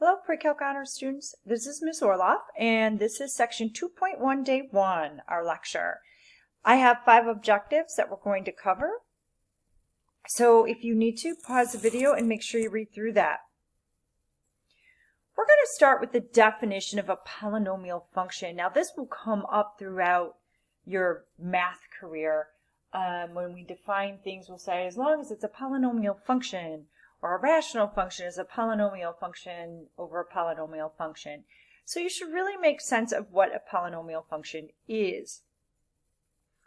Hello, Pre-Calc Honors students. This is Ms. Orloff, and this is section 2.1, day 1, our lecture. I have 5 objectives that we're going to cover. So if you need to, pause the video and make sure you read through that. We're going to start with the definition of a polynomial function. Now, this will come up throughout your math career. When we define things, we'll say as long as it's a polynomial function, or a rational function is a polynomial function over a polynomial function. So you should really make sense of what a polynomial function is.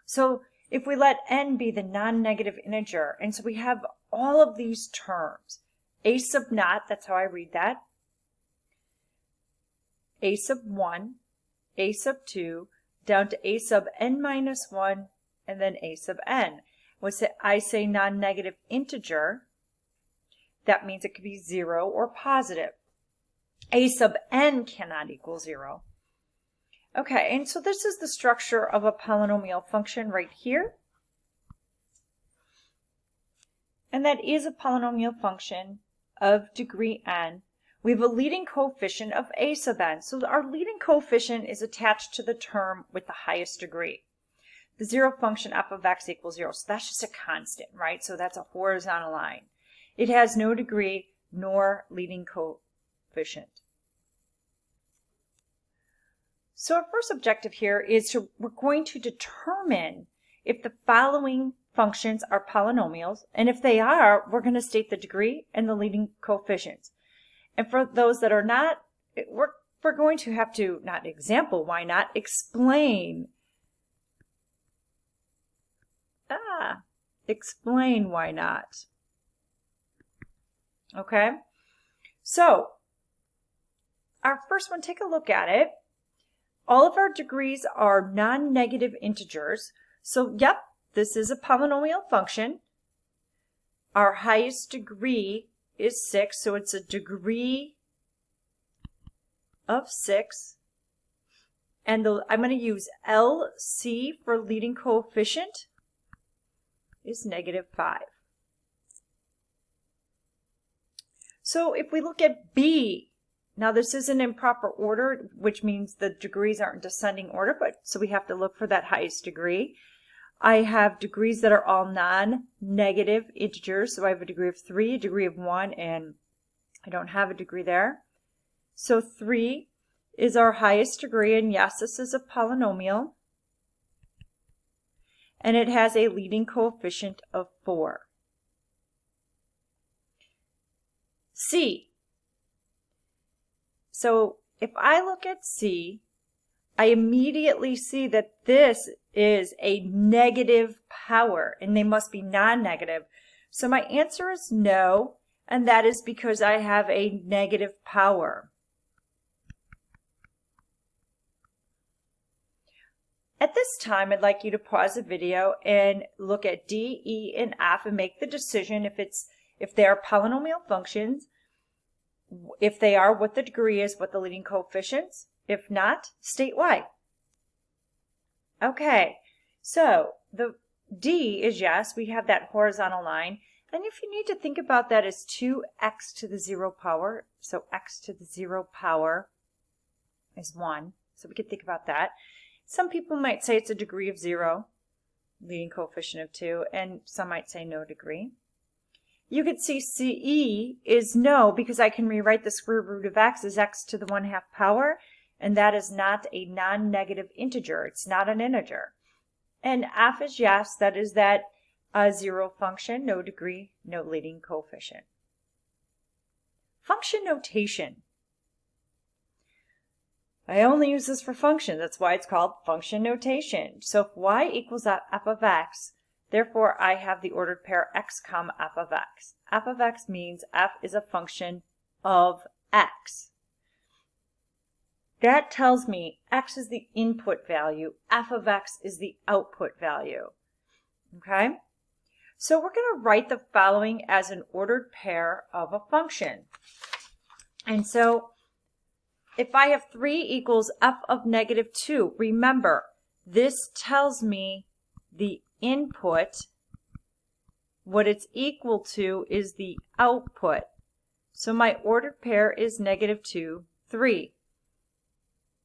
So if we let n be the non-negative integer, and so we have all of these terms, a sub naught, that's how I read that, a sub 1, a sub 2, down to a sub n minus 1, and then a sub n. When I say non-negative integer, that means it could be 0 or positive. A sub n cannot equal 0. Okay, and so this is the structure of a polynomial function right here. And that is a polynomial function of degree n. We have a leading coefficient of a sub n. So our leading coefficient is attached to the term with the highest degree. The zero function f of x equals 0. So that's just a constant, right? So that's a horizontal line. It has no degree nor leading coefficient. So our first objective here is we're going to determine if the following functions are polynomials, and if they are, we're going to state the degree and the leading coefficients. And for those that are not, we're going to have to, not example, why not, explain. Explain why not. Okay, so our first one, take a look at it. All of our degrees are non-negative integers. So, yep, this is a polynomial function. Our highest degree is 6, so it's a degree of 6. And I'm going to use LC for leading coefficient is negative 5. So if we look at B, now this isn't in proper order, which means the degrees aren't in descending order, but so we have to look for that highest degree. I have degrees that are all non-negative integers, so I have a degree of 3, a degree of 1, and I don't have a degree there. So 3 is our highest degree, and yes, this is a polynomial, and it has a leading coefficient of 4. C. So if I look at C, I immediately see that this is a negative power, and they must be non-negative. So my answer is no, and that is because I have a negative power. At this time, I'd like you to pause the video and look at D, E, and F and make the decision if they are polynomial functions, if they are, what the degree is, what the leading coefficients. If not, state why. Okay, so the D is yes, we have that horizontal line. And if you need to think about that as 2x to the 0 power, so x to the 0 power is 1. So we could think about that. Some people might say it's a degree of 0, leading coefficient of 2, and some might say no degree. You could see CE is no, because I can rewrite the square root of x as x to the 1/2 power, and that is not a non-negative integer. It's not an integer. And F is yes, that is that 0 function, no degree, no leading coefficient. Function notation. I only use this for function. That's why it's called function notation. So if y equals f of x, therefore, I have the ordered pair x comma f of x. F of x means f is a function of x. That tells me x is the input value, f of x is the output value. Okay? So we're going to write the following as an ordered pair of a function. And so if I have 3 equals f of negative 2, remember, this tells me the input. What it's equal to is the output. So my ordered pair is -2, 3.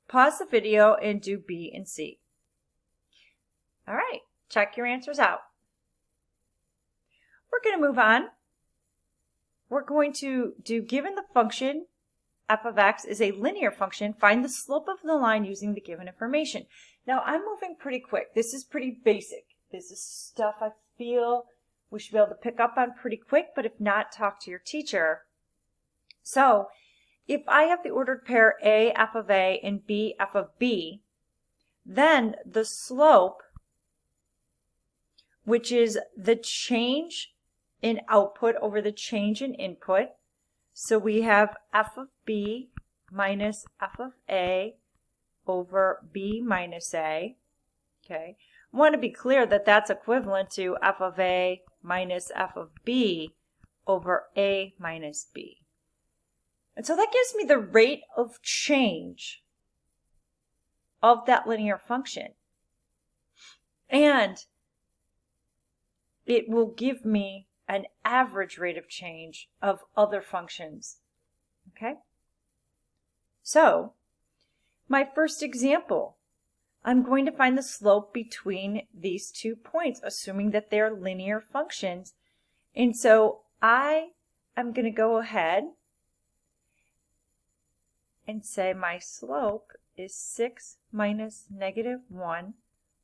Pause the video and do B and C. All right, check your answers out. We're going to move on. We're going to do, given the function f of x is a linear function, find the slope of the line using the given information. Now I'm moving pretty quick. This is pretty basic. This is stuff I feel we should be able to pick up on pretty quick, but if not, talk to your teacher. So if I have the ordered pair A f of A and B f of B, then the slope, which is the change in output over the change in input, so we have f of B minus f of A over B minus A. Okay, I want to be clear that that's equivalent to f of A minus f of B over A minus B. And so that gives me the rate of change of that linear function. And it will give me an average rate of change of other functions. Okay? So, my first example, I'm going to find the slope between these 2 points, assuming that they're linear functions. And so I am going to go ahead and say my slope is 6 minus -1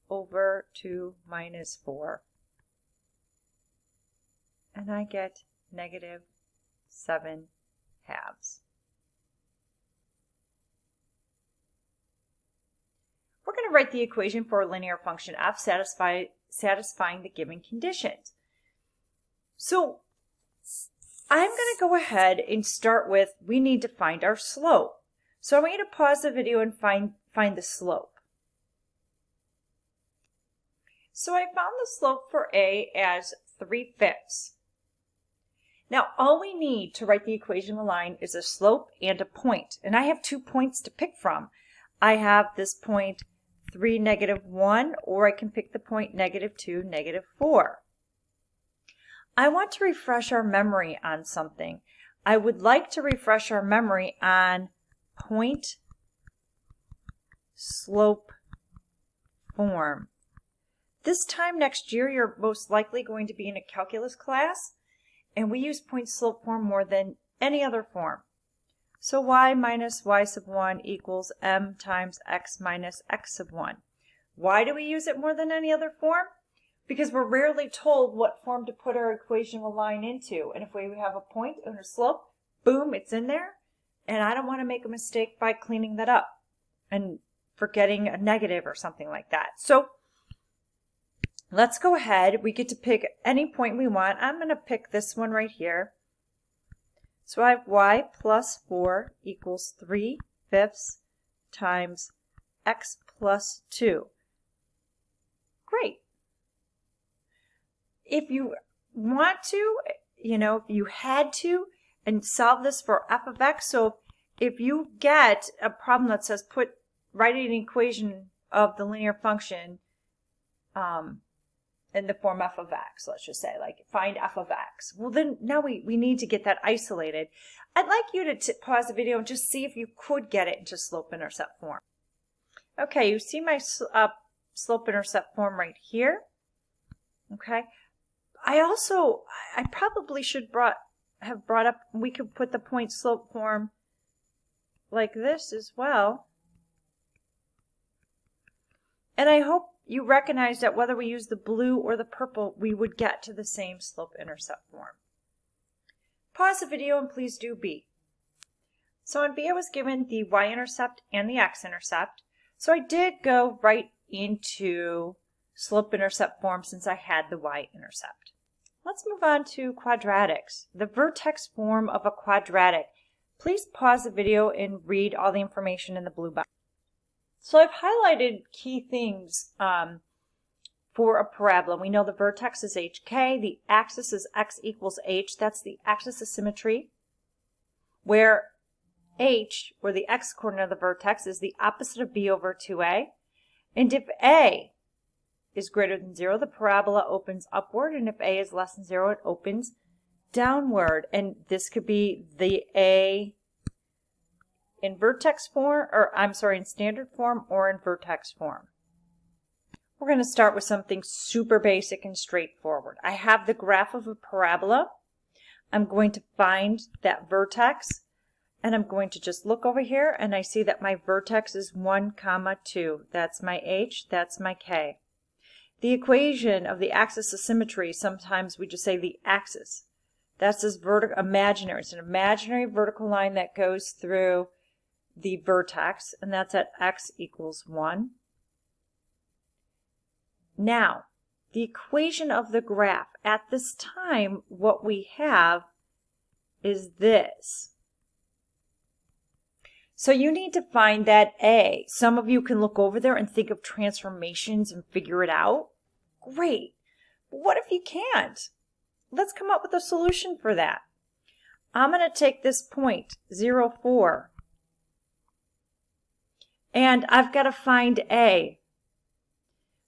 over 2 minus 4. And I get -7/2. We're going to write the equation for a linear function f satisfying the given conditions. So I'm going to go ahead and start with, we need to find our slope. So I'm going to pause the video and find the slope. So I found the slope for A as 3/5. Now all we need to write the equation of the line is a slope and a point. And I have 2 points to pick from. I have this point 3, -1, or I can pick the point -2, -4. I want to refresh our memory on something. I would like to refresh our memory on point slope form. This time next year, you're most likely going to be in a calculus class, and we use point slope form more than any other form. So y minus y sub 1 equals m times x minus x sub 1. Why do we use it more than any other form? Because we're rarely told what form to put our equation of a line into. And if we have a point and a slope, boom, it's in there. And I don't want to make a mistake by cleaning that up and forgetting a negative or something like that. So let's go ahead. We get to pick any point we want. I'm going to pick this one right here. So I have y plus 4 equals 3/5 times x plus 2. Great. If you want to, if you had to, and solve this for f of x, so if you get a problem that says write an equation of the linear function in the form f of x, let's just say, like find f of x. Well, then now we need to get that isolated. I'd like you to pause the video and just see if you could get it into slope-intercept form. Okay, you see my slope-intercept form right here. Okay. I probably should have brought up, we could put the point slope form like this as well. And I hope you recognize that whether we use the blue or the purple, we would get to the same slope-intercept form. Pause the video and please do B. So in B, I was given the y-intercept and the x-intercept. So I did go right into slope-intercept form since I had the y-intercept. Let's move on to quadratics, the vertex form of a quadratic. Please pause the video and read all the information in the blue box. So I've highlighted key things for a parabola. We know the vertex is HK, the axis is x equals h. That's the axis of symmetry, where h, or the x-coordinate of the vertex, is the opposite of b over 2a. And if a is greater than 0, the parabola opens upward, and if a is less than 0, it opens downward, and this could be the A in vertex form, or I'm sorry, in standard form or in vertex form. We're going to start with something super basic and straightforward. I have the graph of a parabola. I'm going to find that vertex, and I'm going to just look over here, and I see that my vertex is 1, 2. That's my H, that's my K. The equation of the axis of symmetry, sometimes we just say the axis. That's this imaginary. It's an imaginary vertical line that goes through the vertex, and that's at x equals 1. Now, the equation of the graph, at this time, what we have is this. So you need to find that A. Some of you can look over there and think of transformations and figure it out. Great. But what if you can't? Let's come up with a solution for that. I'm going to take this point, 0, 4, and I've got to find A.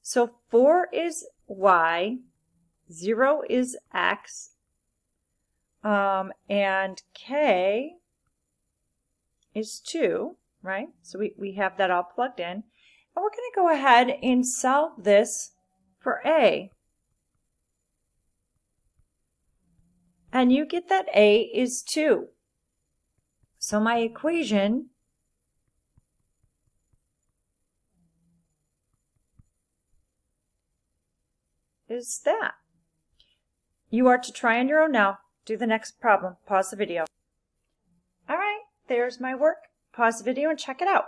So 4 is y, 0 is x, and k is 2, right? So we have that all plugged in. And we're going to go ahead and solve this for A. And you get that A is 2. So my equation is that. You are to try on your own now. Do the next problem. Pause the video. All right, there's my work. Pause the video and check it out.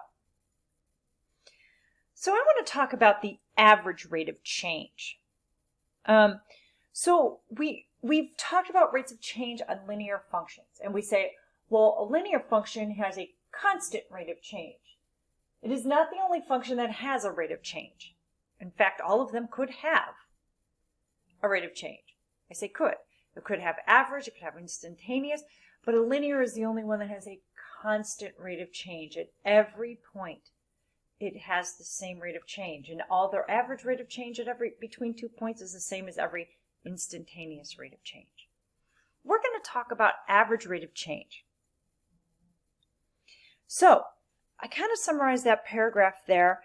So I want to talk about the average rate of change. So we've talked about rates of change on linear functions, and we say, well, a linear function has a constant rate of change. It is not the only function that has a rate of change. In fact, all of them could have a rate of change. I say could. It could have average, it could have instantaneous, but a linear is the only one that has a constant rate of change. At every point, it has the same rate of change, and all their average rate of change at between 2 points is the same as every instantaneous rate of change. We're going to talk about average rate of change. So, I kind of summarized that paragraph there.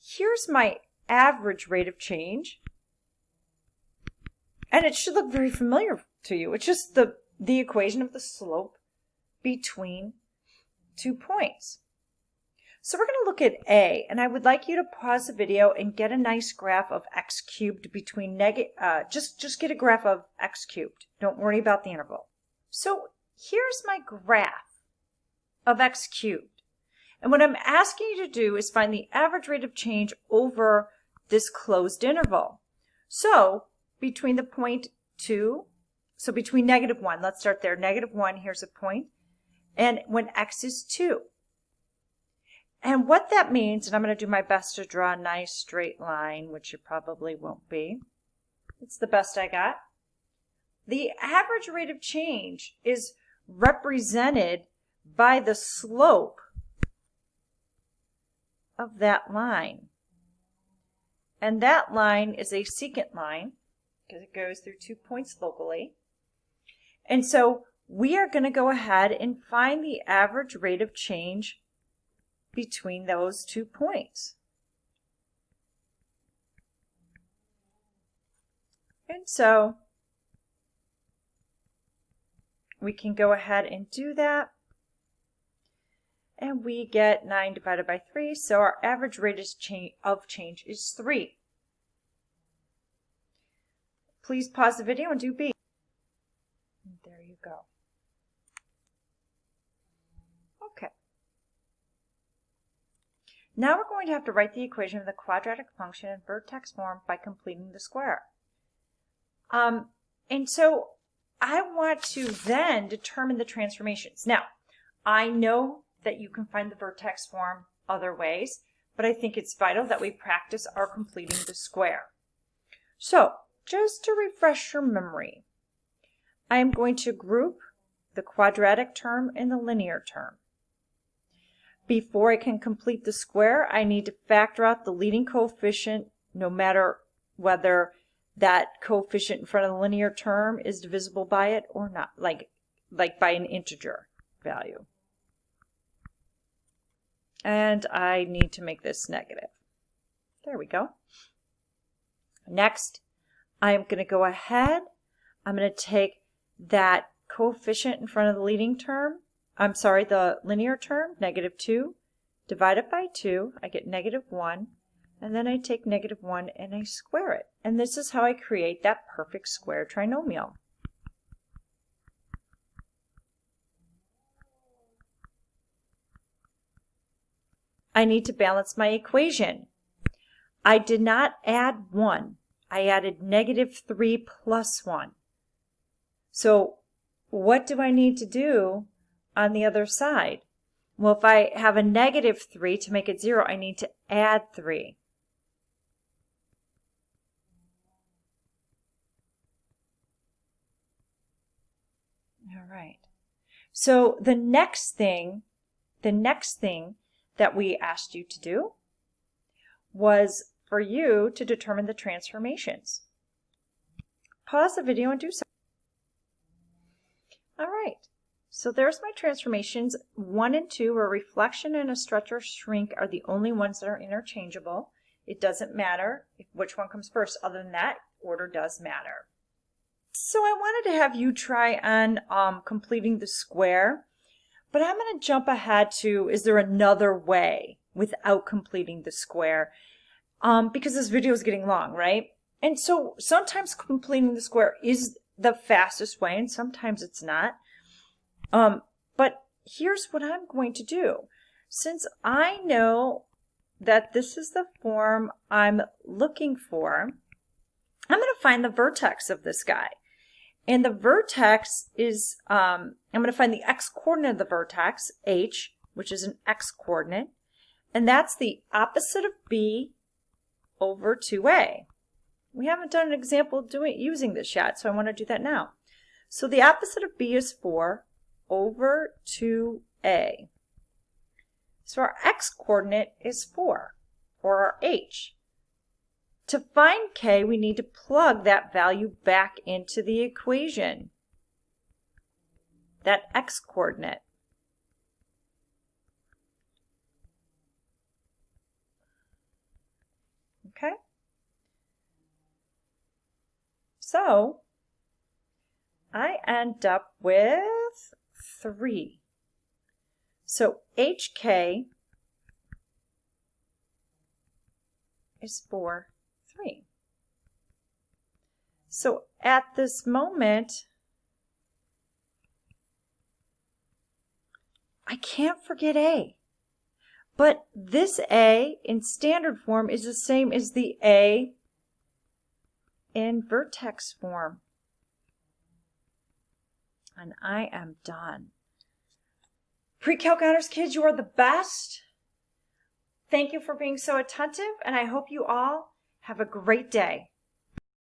Here's my average rate of change. And it should look very familiar to you. It's just the equation of the slope between 2 points. So we're going to look at A, and I would like you to pause the video and get a nice graph of x cubed between just get a graph of x cubed. Don't worry about the interval. So here's my graph of x cubed. And what I'm asking you to do is find the average rate of change over this closed interval. So between the point 2, so between -1, let's start there, -1, here's a point, and when x is 2. And what that means, and I'm going to do my best to draw a nice straight line, which you probably won't be. It's the best I got. The average rate of change is represented by the slope of that line. And that line is a secant line, because it goes through 2 points locally. And so we are going to go ahead and find the average rate of change between those 2 points. And so we can go ahead and do that. And we get 9 divided by 3, so our average rate of change is 3. Please pause the video and do B. And there you go. Okay. Now we're going to have to write the equation of the quadratic function in vertex form by completing the square. And so I want to then determine the transformations. Now, I know that you can find the vertex form other ways, but I think it's vital that we practice our completing the square. So, just to refresh your memory, I am going to group the quadratic term and the linear term. Before I can complete the square, I need to factor out the leading coefficient, no matter whether that coefficient in front of the linear term is divisible by it or not, like by an integer value. And I need to make this negative. There we go. Next, I'm going to go ahead. I'm going to take that coefficient in front of the leading term, the linear term, -2, divide it by 2, I get -1, and then I take -1 and I square it. And this is how I create that perfect square trinomial. I need to balance my equation. I did not add 1. I added -3 plus 1. So what do I need to do on the other side? Well, if I have a -3 to make it 0, I need to add 3. All right. So the next thing that we asked you to do was for you to determine the transformations. Pause the video and do so. All right, so there's my transformations. 1 and 2, where reflection and a stretch or shrink are the only ones that are interchangeable. It doesn't matter which one comes first. Other than that, order does matter. So I wanted to have you try on completing the square, but I'm going to jump ahead to, is there another way without completing the square? Because this video is getting long, right? And so sometimes completing the square is the fastest way, and sometimes it's not. But here's what I'm going to do. Since I know that this is the form I'm looking for, I'm going to find the vertex of this guy. And the vertex is, I'm going to find the x-coordinate of the vertex, h, which is an x-coordinate. And that's the opposite of b over 2a. We haven't done an example using this yet, so I want to do that now. So the opposite of b is 4 over 2a. So our x-coordinate is 4, or our h. To find k, we need to plug that value back into the equation, that x-coordinate. Okay? So I end up with 3. So hk is 4, 3. So at this moment, I can't forget a. But this a in standard form is the same as the a in vertex form. And I am done. Pre-Calc Honors kids, you are the best. Thank you for being so attentive, and I hope you all have a great day.